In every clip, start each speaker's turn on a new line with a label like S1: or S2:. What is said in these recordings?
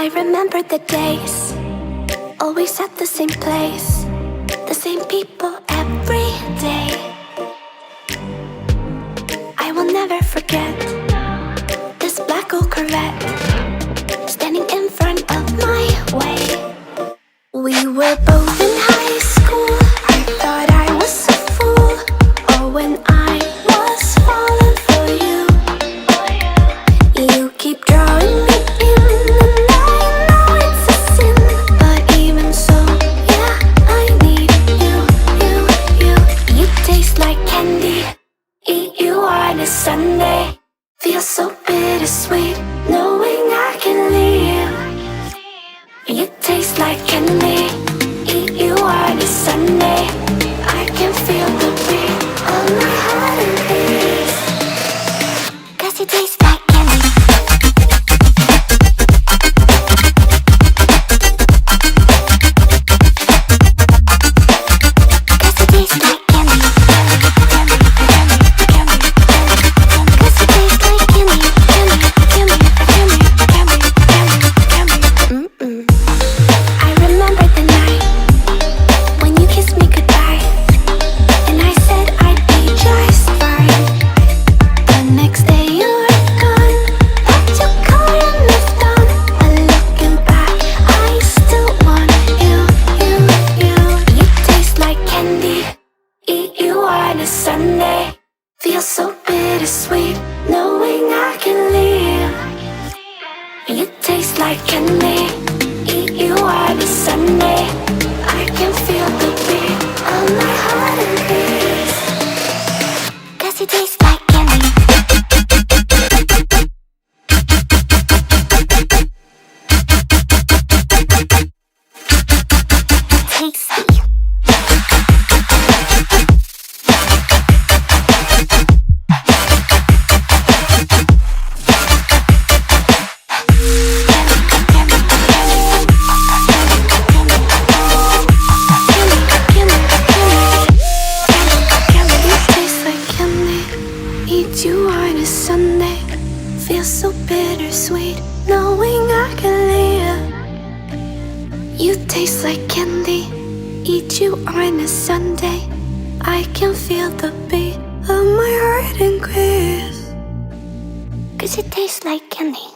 S1: I remember the days, always at the same place, the same people every day. I will never forget this black old Corvette standing in front of my way. We were both in high school. I thought I was a fool. Oh, when I was falling for you. You keep drawing me in, and I know it's a sin, but even so, yeah, I need you. You taste like candy. Eat you on a Sunday. Feels so bittersweet knowing I can leave. You taste like candy. Eat you on a Sunday. I can feel the beat of my heart and beats. 'Cause you taste like candy. Sunday feels so bittersweet knowing I can leave. You taste like candy. Eat you on a Sunday. I can feel the beat of my heart and beats. 'Cause you taste like candy. Tasty. You on a Sunday, feels so bittersweet knowing I can leave. You taste like candy. Eat you on a Sunday. I can feel the beat of my heart increase. 'Cause it tastes like candy.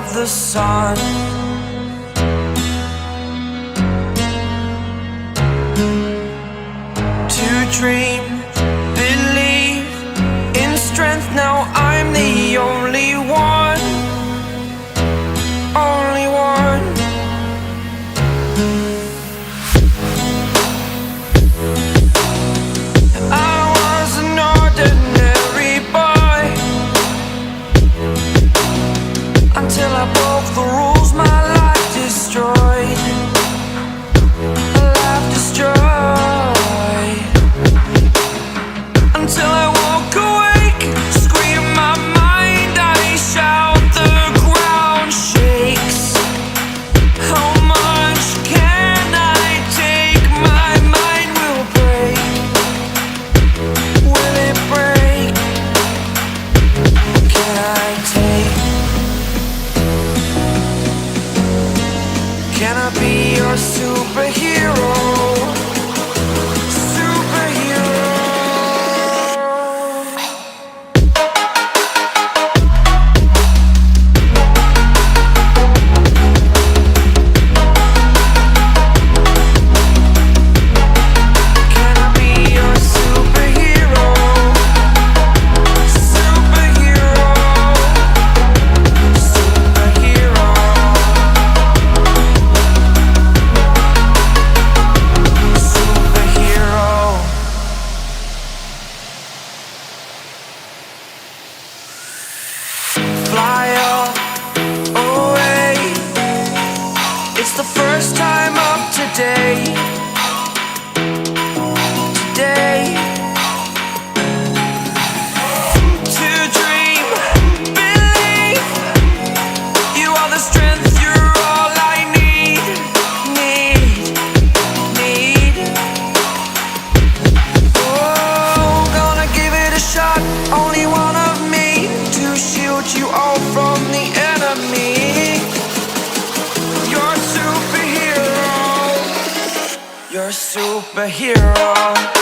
S2: of the sun. To dream, believe in strength. Now I'm the only one, only one. I was an ordinary boy until I broke the rules. My life destroyed, life destroyed. Until I woke awake, scream my mind, I shout, the ground shakes. How much can I take? My mind will break. Will it break? Can I take? Can I be your superhero? Fly away. It's the first time of today. Today. To dream, believe. You are the strength, you're all I need. Oh, gonna give it a shot. Only one of me to shield you all from the enemy. You're a superhero. You're a superhero.